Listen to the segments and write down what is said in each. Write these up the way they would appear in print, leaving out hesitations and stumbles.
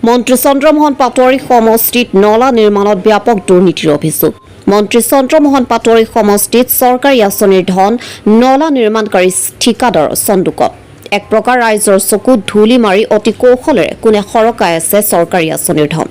মন্ত্ৰী চন্দ্ৰমোহন পাটোৱাৰী সমষ্টিত নলা নিৰ্মাণত ব্যাপক দুৰ্নীতিৰ অভিযোগ। মন্ত্ৰী চন্দ্ৰমোহন পাটোৱাৰী সমষ্টিত চৰকাৰী আঁচনিৰ ধন নলা নিৰ্মাণকাৰী ঠিকাদাৰ চন্দুকত। এক প্ৰকাৰ ৰাইজৰ চকুত ধূলি মাৰি অতি কৌশলেৰে কোনে সৰকাই আছে চৰকাৰী আঁচনিৰ ধন।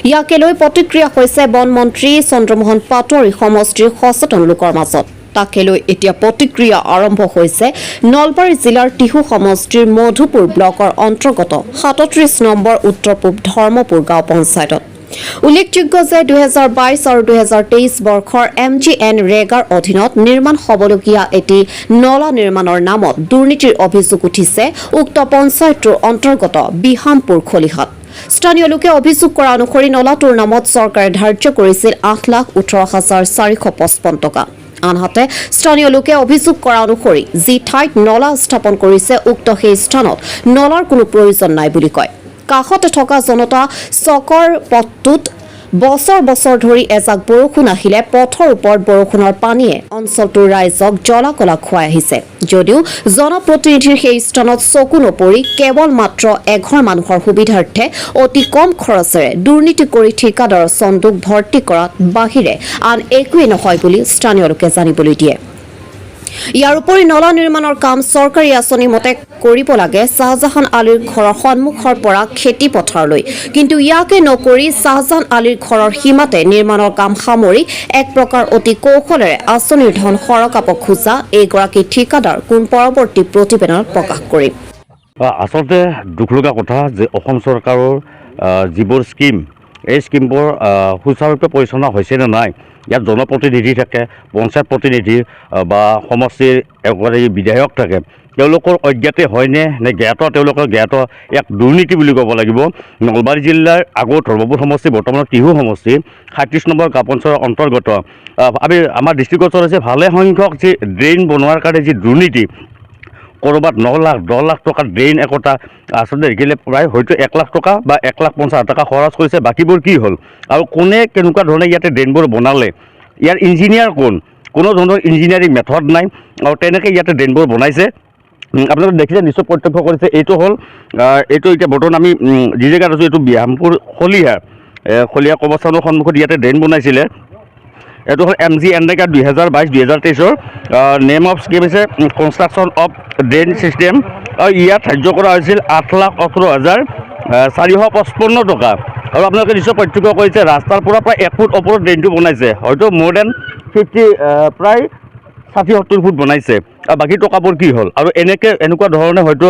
ইয়াকে লৈ প্ৰতিক্ৰিয়া হৈছে বন মন্ত্ৰী চন্দ্ৰমোহন পাটোৱাৰী সমষ্টিৰ সচেতন লোকৰ মাজত। তাকে লৈ এতিয়া প্ৰতিক্ৰিয়া আৰম্ভ হৈছে নলবাৰী জিলাৰ টিহু সমষ্টিৰ মধুপুৰ ব্লকৰ অন্তৰ্গত ৩৭ নম্বৰ উত্তৰ পূব ধৰ্মপুৰ গাঁও পঞ্চায়তত। উল্লেখযোগ্য যে ২০২২ আৰু ২০২৩ বৰ্ষৰ MGN ৰেগাৰ অধীনত নিৰ্মাণ হ'বলগীয়া এটি নলা নিৰ্মাণৰ নামত দুৰ্নীতিৰ অভিযোগ উঠিছে উক্ত পঞ্চায়তটোৰ অন্তৰ্গত বিহামপুৰ খলিহাত। স্থানীয় লোকে অভিযোগ কৰা অনুসৰি নলাটোৰ নামত চৰকাৰে ধাৰ্য কৰিছিল ৮,১৮,৪৫৫ টকা। আনহাতে স্থানীয় লোকে অভিযোগ কৰা অনুসৰি যি ঠাইত নলা স্থাপন কৰিছে উক্ত সেই স্থানত নলাৰ কোনো প্ৰয়োজন নাই বুলি কয়। কাষতে থকা জনতা চকৰ পথটোত বছৰ বছৰ ধৰি এজাক বৰষুণ আহিলে পথৰ ওপৰত বৰষুণৰ পানীয়ে অঞ্চলটোৰ ৰাইজক জ্বলা-কলা খুৱাই আহিছে। যদিও জনপ্ৰতিনিধিৰ সেই স্থানত চকু নপৰি কেৱল মাত্ৰ এঘৰ মানুহৰ সুবিধাৰ্থে অতি কম খৰচেৰে দুৰ্নীতি কৰি ঠিকাদাৰৰ চন্দুক ভৰ্তি কৰাত বাহিৰে আন একোৱেই নহয় বুলি স্থানীয় লোকে জানিবলৈ দিয়ে। ইয়াৰ উপৰি নলা নিৰ্মাণৰ কাম চৰকাৰী আঁচনি মতে কৰিব লাগে শ্বাহজাহান আলীৰ ঘৰৰ সন্মুখৰ পৰা খেতি পথাৰলৈ, কিন্তু ইয়াকে নকৰি শ্বাহজাহান আলীৰ ঘৰৰ সীমাতে নিৰ্মাণৰ কাম সামৰি এক প্ৰকাৰ অতি কৌশলেৰে আঁচনিৰ ধন সৰকাব খোজা এইগৰাকী ঠিকাদাৰ কোন পৰৱৰ্তী প্ৰতিবেদনত প্ৰকাশ কৰিম। আচলতে দুখ লগা কথা যে অসম চৰকাৰৰ যিবোৰ স্কিম এই স্কিমবোৰ সুচাৰুৰূপে পৰিচালনা হৈছে নে নাই, ইয়াত জনপ্ৰতিনিধি থাকে, পঞ্চায়ত প্ৰতিনিধি বা সমষ্টিৰ এগৰাকী বিধায়ক থাকে, তেওঁলোকৰ অজ্ঞাতে হয়নে নে জ্ঞাত, তেওঁলোকৰ জ্ঞাত এক দুৰ্নীতি বুলি ক'ব লাগিব। নলবাৰী জিলাৰ আগৰ ধৰ্মপুৰ সমষ্টি বৰ্তমানৰ টিহু সমষ্টি ৩৭ নম্বৰ গাঁও পঞ্চায়তৰ অন্তৰ্গত আমাৰ ডিষ্ট্ৰিক্টত চলিছে ভালে সংখ্যক যি ড্ৰেইন বনোৱাৰ কাৰণে যি দুৰ্নীতি, ক'ৰবাত ৯ লাখ টকাৰ ড্ৰেইন একোটা আচলতে দেখিলে প্ৰায় হয়তো ১ লাখ টকা বা ১,৫০,০০০ টকা খৰচ কৰিছে, বাকীবোৰ কি হ'ল আৰু কোনে কেনেকুৱা ধৰণে ইয়াতে ড্ৰেইনবোৰ বনালে, ইয়াৰ ইঞ্জিনিয়াৰ কোন, কোনো ধৰণৰ ইঞ্জিনিয়াৰিং মেথড নাই আৰু তেনেকৈ ইয়াতে ড্ৰেইনবোৰ বনাইছে। আপোনালোকে দেখিছে, নিশ্চয় প্ৰত্যক্ষ কৰিছে। এইটো হ'ল এইটো এতিয়া বৰ্তমান আমি যি জেগাত আছোঁ এইটো বিহামপুৰ খলিহা কবৰস্থানৰ সন্মুখত ইয়াতে ড্ৰেইন বনাইছিলে। এইটো হ'ল MGN ৰেগা ২০২২-২০২৩ নেম অফ স্কিম হৈছে কনষ্ট্ৰাকশ্যন অফ ড্ৰেইন ছিষ্টেম আৰু ইয়াত ধাৰ্য কৰা হৈছিল ৮,১৮,৪৫৫ টকা। আৰু আপোনালোকে নিশ্চয় প্ৰত্যক্ষ কৰিছে ৰাস্তাৰ পৰা প্ৰায় ১ ফুট ওপৰত ড্ৰেইনটো বনাইছে, হয়তো মোৰ দেন 50 প্ৰায় ৬০-৭০ ফুট বনাইছে আৰু বাকী টকাবোৰ কি হ'ল। আৰু এনেকুৱা ধৰণে হয়তো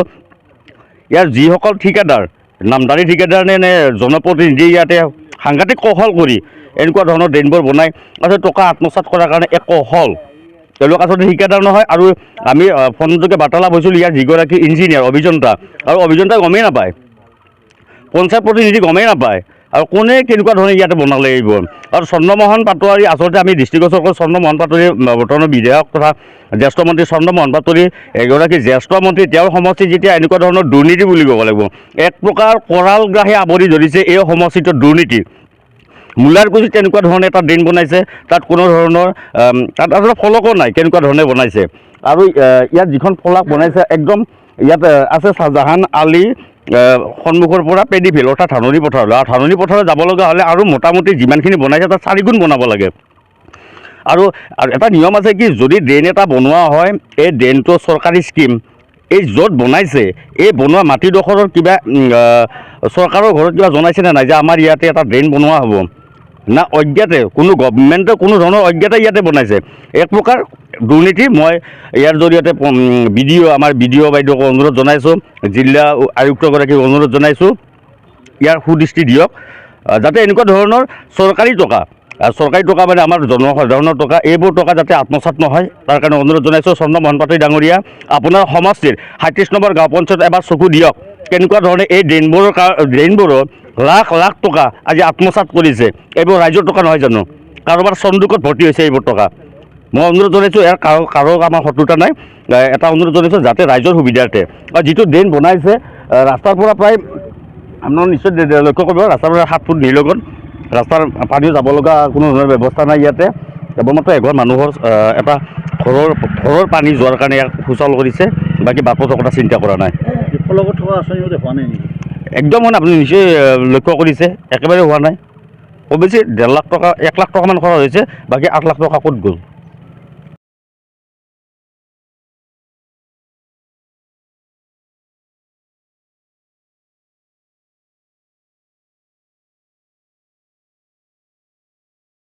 ইয়াৰ যিসকল ঠিকাদাৰ, নামদাৰী ঠিকাদাৰ নে জনপ্ৰতিনিধি ইয়াতে সাংঘাতিক কৌশল কৰি এনেকুৱা ধৰণৰ ড্ৰেইনবোৰ বনাই আচলতে টকা আত্মসাৎ কৰাৰ কাৰণে এক কৌশল। তেওঁলোক আচলতে ঠিকাদাৰ নহয়। আৰু আমি ফোনযোগে বাৰ্তালাপ হৈছিলোঁ ইয়াৰ যিগৰাকী ইঞ্জিনিয়াৰ অভিযন্তা, আৰু অভিযন্তা গমেই নাপায়, পঞ্চায়ত প্ৰতিনিধি গমেই নাপায় আৰু কোনে কেনেকুৱা ধৰণে ইয়াতে বনালে এইবোৰ। আৰু চন্দ্ৰমোহন পাটোৱাৰী আচলতে আমি ডিষ্ট্ৰিক্টৰ চৰকাৰ চন্দ্ৰমোহন পাটোৱাৰী বৰ্তমানৰ বিধায়ক তথা জ্যেষ্ঠ মন্ত্ৰী চন্দ্ৰমোহন পাটোৱাৰী এগৰাকী জ্যেষ্ঠ মন্ত্ৰী, তেওঁৰ সমষ্টি যেতিয়া এনেকুৱা ধৰণৰ দুৰ্নীতি বুলি ক'ব লাগিব, এক প্ৰকাৰ কৰালগ্ৰাহে আৱৰি ধৰিছে এই সমষ্টিটোৰ দুৰ্নীতি। মূলাৰকুছিত তেনেকুৱা ধৰণে এটা ড্ৰেইন বনাইছে, তাত কোনো ধৰণৰ তাত আচলতে ফলকো নাই, কেনেকুৱা ধৰণে বনাইছে। আৰু ইয়াত যিখন ফলক বনাইছে একদম ইয়াত আছে শ্বাহজাহান আলী সন্মুখৰ পৰা পেডিফিল অৰ্থাৎ ধাননি পথাৰলৈ, আৰু ধাননি পথাৰলৈ যাব লগা হ'লে আৰু মোটামুটি যিমানখিনি বনাইছে তাত 4 গুণ বনাব লাগে। আৰু এটা নিয়ম আছে কি, যদি ড্ৰেইন এটা বনোৱা হয়, এই ড্ৰেইনটো চৰকাৰী স্কিম, এই য'ত বনাইছে এই বনোৱা মাটিডোখৰৰ কিবা চৰকাৰৰ ঘৰত কিবা জনাইছেনে নাই যে আমাৰ ইয়াতে এটা ড্ৰেইন বনোৱা হ'ব, না অজ্ঞাতে কোনো গভৰ্ণমেণ্টে কোনো ধৰণৰ অজ্ঞাতে ইয়াতে বনাইছে। এক প্ৰকাৰ দুৰ্নীতি। মই ইয়াৰ জৰিয়তে আমাৰ বিডিঅ বাইদেউক অনুৰোধ জনাইছোঁ, জিলা আয়ুক্তগৰাকীক অনুৰোধ জনাইছোঁ ইয়াৰ সুদৃষ্টি দিয়ক, যাতে এনেকুৱা ধৰণৰ চৰকাৰী টকা মানে আমাৰ জনসাধাৰণৰ টকা, এইবোৰ টকা যাতে আত্মসাৎ নহয় তাৰ কাৰণে অনুৰোধ জনাইছোঁ। চন্দ্ৰমোহন পাটোৱাৰী ডাঙৰীয়া, আপোনাৰ সমষ্টিৰ ৩৭ নম্বৰ গাঁও পঞ্চায়ত এবাৰ চকু দিয়ক, কেনেকুৱা ধৰণে এই ড্ৰেইনবোৰৰ লাখ লাখ টকা আজি আত্মসাৎ কৰিছে। এইবোৰ ৰাইজৰ টকা নহয় জানো, কাৰোবাৰ চন্দুকত ভৰ্তি হৈছে এইবোৰ টকা। মই অনুৰোধ জনাইছোঁ, ইয়াৰ কাৰো আমাৰ শত্ৰুতা নাই, এটা অনুৰোধ জনাইছোঁ যাতে ৰাইজৰ সুবিধাৰ্থে। আৰু যিটো ড্ৰেইন বনাইছে ৰাস্তাৰ পৰা প্ৰায় আপোনালোকে নিশ্চয় লক্ষ্য কৰিব, ৰাস্তাৰ পৰা 7 ফুট নিলগত, ৰাস্তাৰ পানীও যাব লগা কোনো ধৰণৰ ব্যৱস্থা নাই ইয়াতে। কেৱল মাত্ৰ এঘৰ মানুহৰ এটা ঘৰৰ পানী যোৱাৰ কাৰণে ইয়াক সুচল কৰিছে, বাকী বাকী কথা চিন্তা কৰা নাই। ফলকত থকা আঁচনি হোৱা নাই নেকি? একদম মানে আপুনি নিশ্চয় লক্ষ্য কৰিছে একেবাৰে হোৱা নাই খুব বেছি 1.5 লাখ টকা 1 লাখ টকামান খৰচ হৈছে বাকী 8 লাখ টকা ক'ত গ'ল